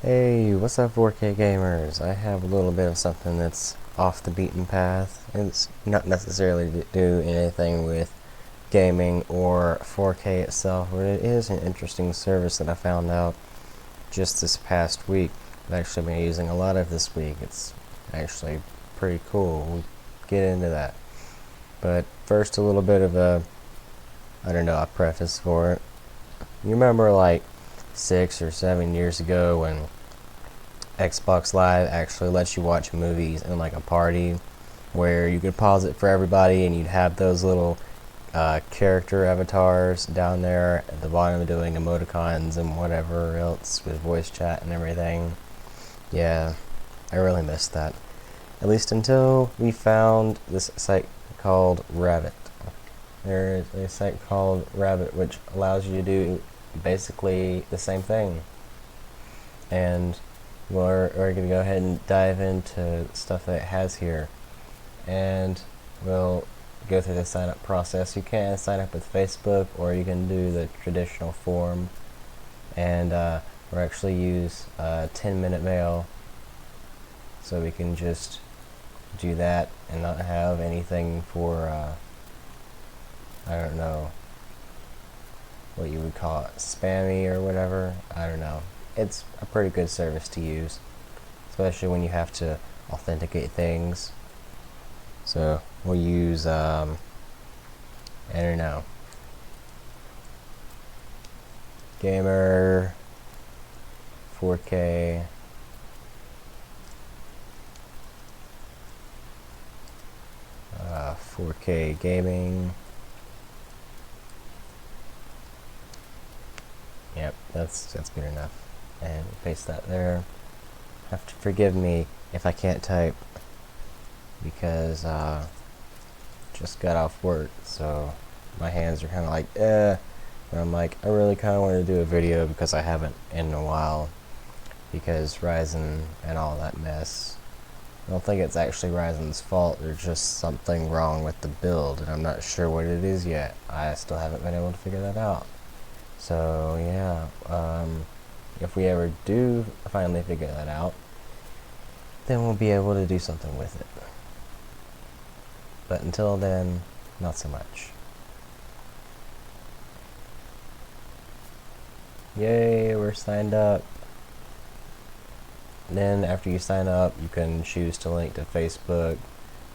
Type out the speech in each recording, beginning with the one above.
Hey, what's up 4K gamers? I have a little bit of something that's off the beaten path. It's not necessarily to do anything with gaming or 4K itself, but it is an interesting service that I found out just this past week. I've actually been using a lot of this week. It's actually pretty cool. We'll get into that. But first, a little bit of a preface for it. You remember like 6 or 7 years ago when Xbox Live actually lets you watch movies in like a party where you could pause it for everybody and you'd have those little character avatars down there at the bottom doing emoticons and whatever else with voice chat and everything. Yeah, I really missed that. At least until we found this site called Rabb.it. There's a site called Rabb.it which allows you to do basically the same thing. And we're going to go ahead and dive into stuff that it has here. And we'll go through the sign up process. You can sign up with Facebook or you can do the traditional form. And we'll actually use 10-minute mail so we can just do that and not have anything for, I don't know what you would call it, spammy or whatever. I don't know. It's a pretty good service to use, especially when you have to authenticate things. So we'll use, I don't know, Gamer 4K 4K gaming. Yep, that's good enough. And paste that there. Have to forgive me if I can't type because just got off work, so my hands are kind of like but I'm like, I really kind of want to do a video because I haven't in a while because Ryzen and all that mess. I don't think it's actually Ryzen's fault. There's just something wrong with the build and I'm not sure what it is yet. I still haven't been able to figure that out. So yeah, if we ever do finally figure that out, then we'll be able to do something with it. But until then, not so much. Yay, we're signed up. Then after you sign up, you can choose to link to Facebook,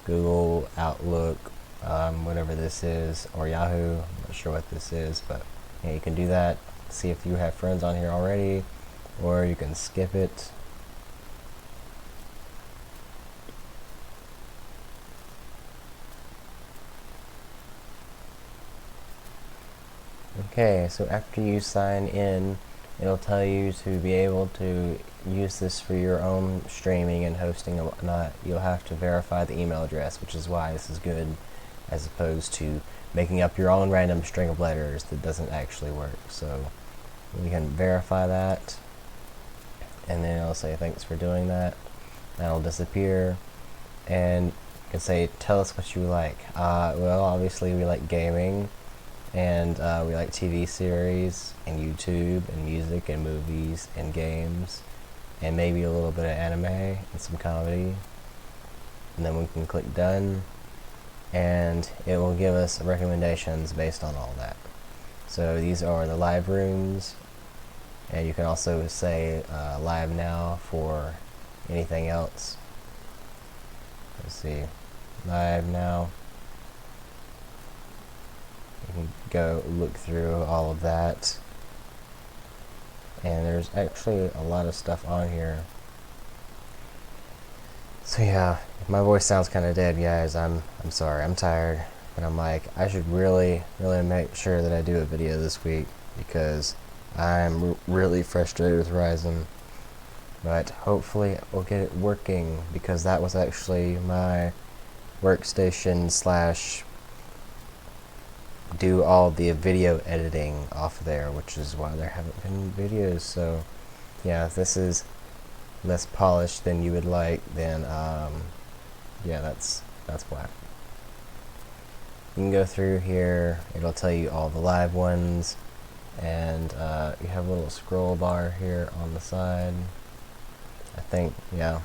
Google, Outlook, whatever this is, or Yahoo. I'm not sure what this is, but yeah, you can do that. See if you have friends on here already, or you can skip it. Okay, so after you sign in, it'll tell you to be able to use this for your own streaming and hosting and whatnot. You'll have to verify the email address, which is why this is good, as opposed to making up your own random string of letters that doesn't actually work. So you can verify that, and then it'll say thanks for doing that. That'll disappear, and you can say tell us what you like. Well, obviously we like gaming, and we like TV series and YouTube and music and movies and games and maybe a little bit of anime and some comedy. And then we can click done and it will give us recommendations based on all that. So these are the live rooms, and you can also say live now for anything else. Let's see, live now. You can go look through all of that, and there's actually a lot of stuff on here. So yeah, if my voice sounds kind of dead, guys, I'm sorry. I'm tired, but I'm like, I should really make sure that I do a video this week because I'm really frustrated with Ryzen. But hopefully we'll get it working because that was actually my workstation slash do all the video editing off there, which is why there haven't been videos. So yeah, if this is less polished than you would like, then yeah, that's why. You can go through here, it'll tell you all the live ones, and you have a little scroll bar here on the side. I think, yeah,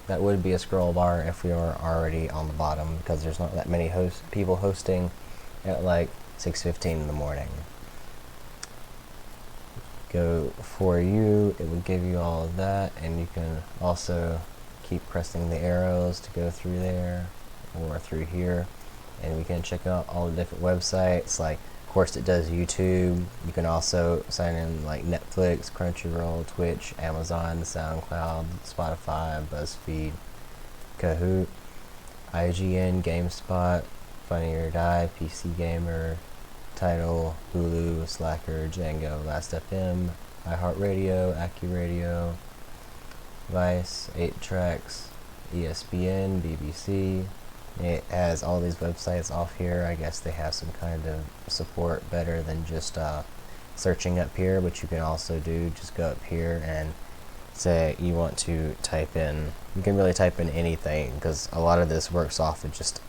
that would be a scroll bar if we were already on the bottom, because there's not that many people hosting at like 6:15 in the morning. Go for you, it will give you all of that, and you can also keep pressing the arrows to go through there or through here, and we can check out all the different websites. Like, of course, it does YouTube. You can also sign in like Netflix, Crunchyroll, Twitch, Amazon, SoundCloud, Spotify, BuzzFeed, Kahoot, IGN, GameSpot, Funny or Die, PC Gamer, Tidal, Hulu, Slacker, Django, Last.fm, iHeartRadio, AccuRadio, Vice, 8 Tracks, ESPN, BBC. It has all these websites off here. I guess they have some kind of support better than just searching up here, but you can also just go up here and say you want to type in. You can really type in anything, because a lot of this works off of just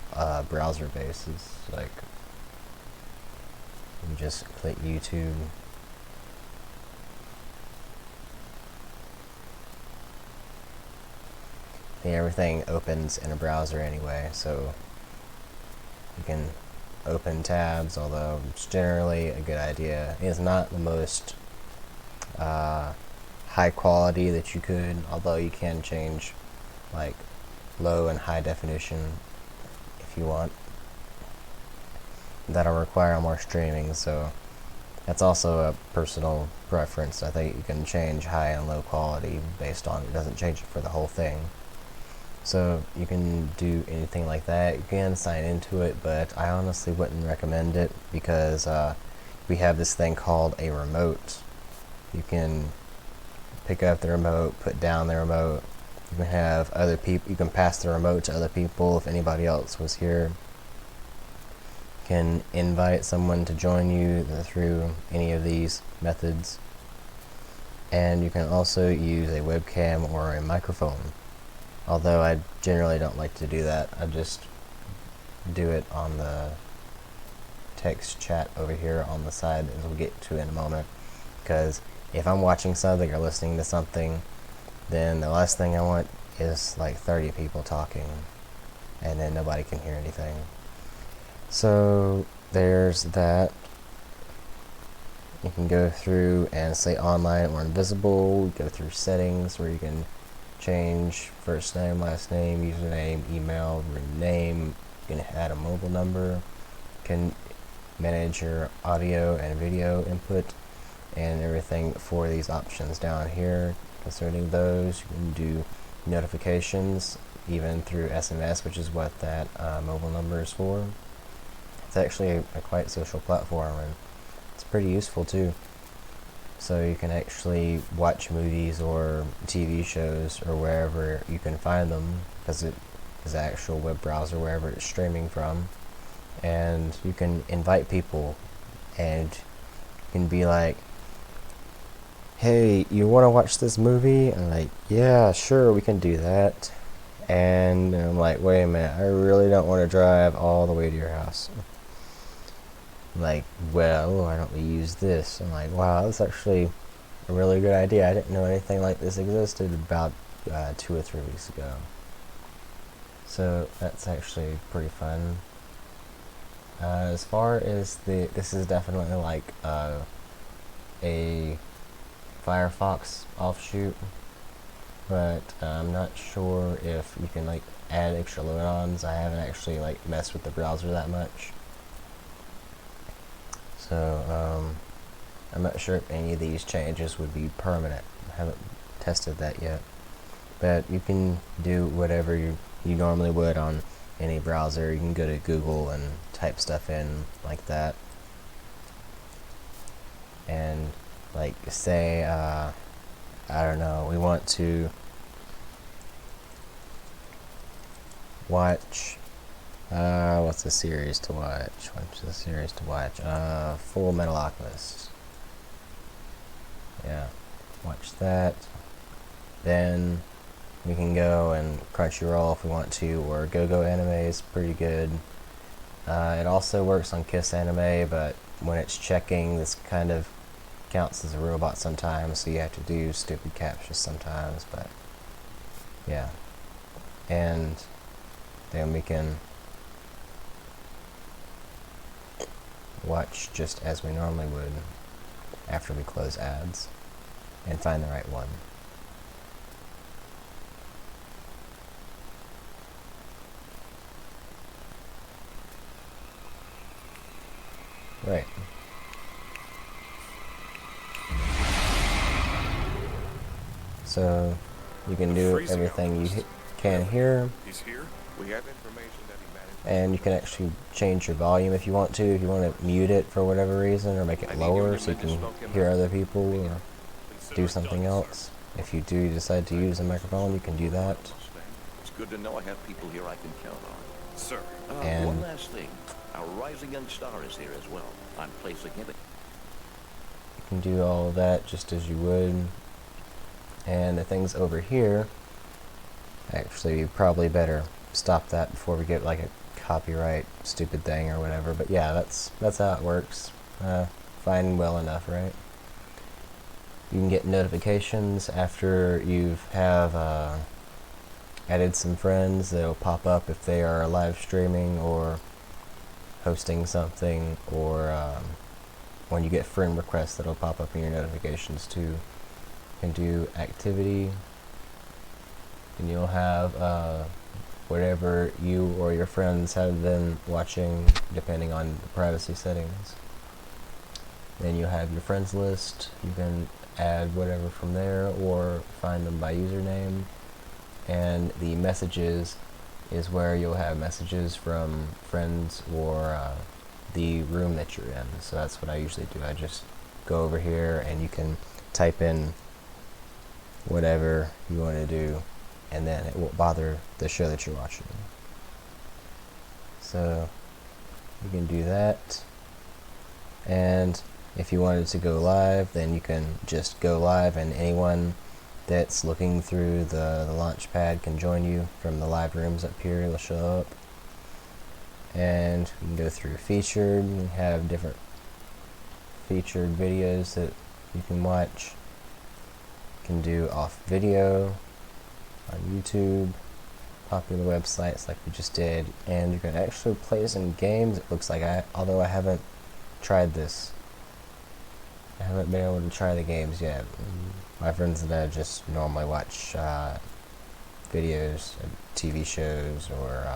browser basis. Like, you just click YouTube. And everything opens in a browser anyway, so you can open tabs, although it's generally a good idea. It's not the most high quality that you could, although you can change like low and high definition if you want. That'll require more streaming, so that's also a personal preference. I think you can change high and low quality based on it. Doesn't change it for the whole thing. So you can do anything like that. You can sign into it, but I honestly wouldn't recommend it, because we have this thing called a remote. You can pick up the remote, put down the remote. You can have other people. You can pass the remote to other people if anybody else was here. You can invite someone to join you through any of these methods. And you can also use a webcam or a microphone. Although I generally don't like to do that. I just do it on the text chat over here on the side, as we'll get to in a moment. Because if I'm watching something or listening to something, then the last thing I want is like 30 people talking, and then nobody can hear anything. So there's that. You can go through and say online or invisible. Go through settings where you can change first name, last name, username, email, name. You can add a mobile number. You can manage your audio and video input and everything for these options down here. Concerning those, you can do notifications even through SMS, which is what that mobile number is for. It's actually a quite social platform, and it's pretty useful too. So you can actually watch movies or TV shows or wherever you can find them, because it is an actual web browser wherever it's streaming from. And you can invite people, and you can be like, hey, you want to watch this movie? And I'm like, yeah, sure, we can do that. And I'm like, wait a minute, I really don't want to drive all the way to your house. Like, well, why don't we use this? I'm like, wow, that's actually a really good idea. I didn't know anything like this existed about 2 or 3 weeks ago. So that's actually pretty fun. As far as this is definitely like a Firefox offshoot, but I'm not sure if you can like add extra load-ons. I haven't actually like messed with the browser that much. So, I'm not sure if any of these changes would be permanent. I haven't tested that yet. But you can do whatever you normally would on any browser. You can go to Google and type stuff in like that. And, like, say, I don't know, we want to watch... what's a series to watch? What's a series to watch? Full Metal Alchemist. Yeah, watch that. Then we can go and Crunchyroll if we want to, or Go Anime is pretty good. It also works on Kiss Anime, but when it's checking this kind of counts as a robot sometimes, so you have to do stupid captchas sometimes, but yeah. And then we can watch just as we normally would after we close ads and find the right one. Right. So you can do everything you can here. He's here. We have information that he managed. And you can actually change your volume if you want to. If you want to mute it for whatever reason, or make it lower so you can hear other people, or do something else. If you do decide to use a microphone, you can do that. It's good to know I have people here I can count on. Sir. And one last thing. Our rising young star is here as well. I'm placing him. You can do all of that just as you would. And the things over here, actually, you probably better stop that before we get like a copyright stupid thing or whatever. But yeah, that's how it works. Fine, well enough, right? You can get notifications after you have added some friends. They'll pop up if they are live streaming or hosting something, or when you get friend requests, that'll pop up in your notifications too. You can do activity, and you'll have whatever you or your friends have been watching, depending on the privacy settings. Then you have your friends list. You can add whatever from there or find them by username. And the messages is where you'll have messages from friends or the room that you're in. So that's what I usually do. I just go over here and you can type in whatever you want to do, and then it won't bother the show that you're watching. So you can do that. And if you wanted to go live, then you can just go live, and anyone that's looking through the launch pad can join you from the live rooms up here. It'll show up. And you can go through featured. You have different featured videos that you can watch. You can do off video on YouTube, popular websites like we just did, and you can actually play some games. It looks like although I haven't tried this. I haven't been able to try the games yet. My friends and I just normally watch videos, TV shows, or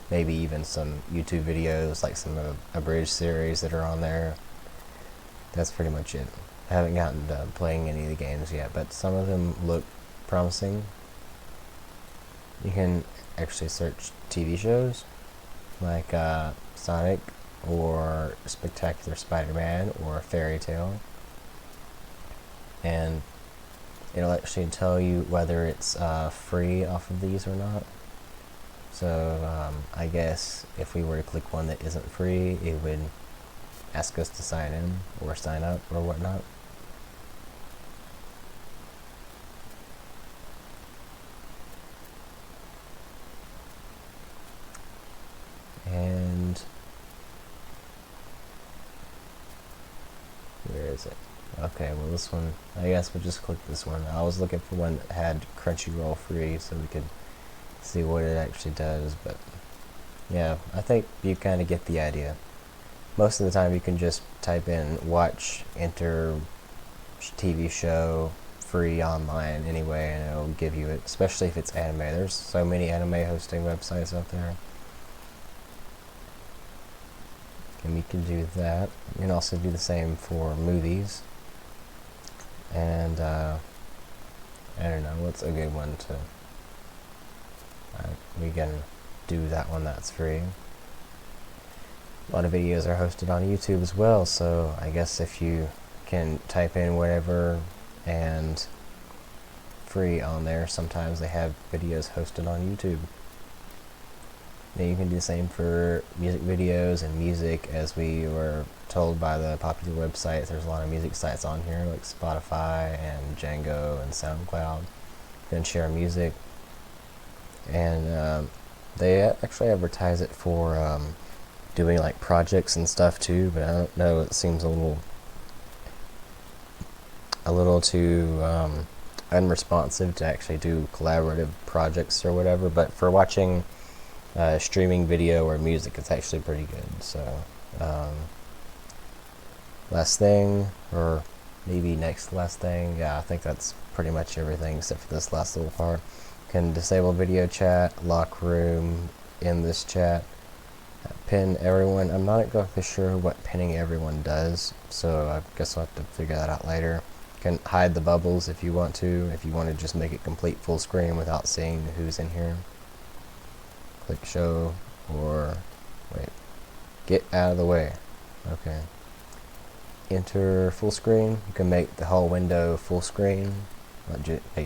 maybe even some YouTube videos, like some abridged series that are on there. That's pretty much it. I haven't gotten to playing any of the games yet, but some of them look promising. You can actually search TV shows like Sonic or Spectacular Spider-Man or Fairy Tale, and it'll actually tell you whether it's free off of these or not. So I guess if we were to click one that isn't free, it would ask us to sign in or sign up or whatnot. And where is it? Okay, well this one, I guess we'll just click this one. I was looking for one that had Crunchyroll free so we could see what it actually does, but yeah, I think you kind of get the idea. Most of the time you can just type in watch, enter TV show, free online anyway, and it'll give you it, especially if it's anime. There's so many anime hosting websites out there. And we can do that. You can also do the same for movies. And I don't know, what's a good one to... we can do that one that's free. A lot of videos are hosted on YouTube as well, so I guess if you can type in whatever and free on there, sometimes they have videos hosted on YouTube. Then you can do the same for music videos and music, as we were told by the popular websites. There's a lot of music sites on here like Spotify and Django and SoundCloud. You can share music, and they actually advertise it for doing like projects and stuff too, but I don't know, it seems a little a little too unresponsive to actually do collaborative projects or whatever, but for watching streaming video or music, it's actually pretty good. So last thing, or maybe next last thing, yeah, I think that's pretty much everything except for this last little part. Can disable video chat, lock room, in this chat, pin everyone. I'm not exactly sure what pinning everyone does, so I guess I'll have to figure that out later. Can hide the bubbles if you want to just make it complete full screen without seeing who's in here. Click show, or wait, get out of the way. Okay. Enter full screen. You can make the whole window full screen,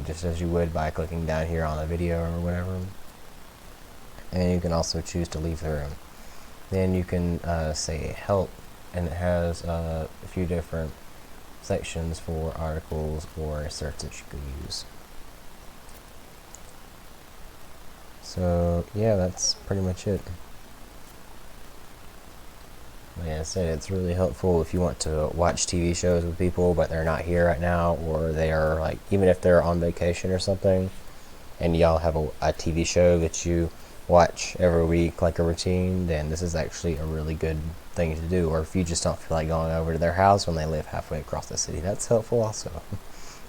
just as you would by clicking down here on a video or whatever. And you can also choose to leave the room. Then you can say help, and it has a few different sections for articles or asserts that you could use. So yeah, that's pretty much it. Like I said, it's really helpful if you want to watch TV shows with people but they're not here right now, or they are, like, even if they're on vacation or something and y'all have a TV show that you watch every week, like a routine, then this is actually a really good thing to do. Or if you just don't feel like going over to their house when they live halfway across the city, that's helpful also.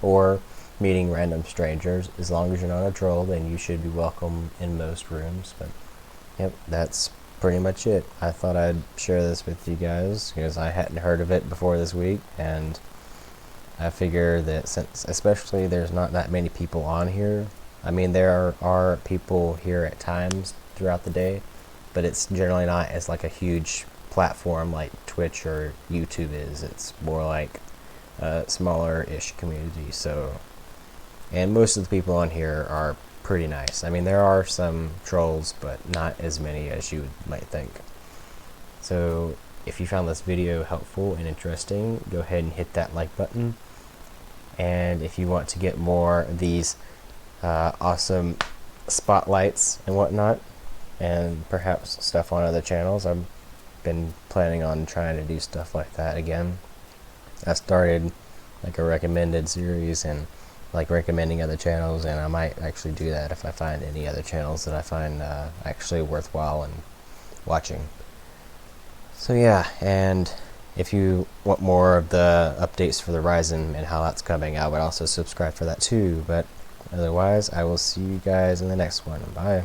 Or meeting random strangers. As long as you're not a troll, then you should be welcome in most rooms. But yep, that's pretty much it. I thought I'd share this with you guys because I hadn't heard of it before this week, and I figure that since especially there's not that many people on here, I mean there are people here at times throughout the day, but it's generally not as like a huge platform like Twitch or YouTube is. It's more like a smaller-ish community. So, and most of the people on here are pretty nice. I mean, there are some trolls, but not as many as you might think. So if you found this video helpful and interesting, go ahead and hit that like button. And if you want to get more of these awesome spotlights and whatnot, and perhaps stuff on other channels, I've been planning on trying to do stuff like that again. I started like a recommended series and like recommending other channels, and I might actually do that if I find any other channels that I find actually worthwhile and watching. So yeah, and if you want more of the updates for the Ryzen and how that's coming, I would also subscribe for that too. But otherwise, I will see you guys in the next one. Bye.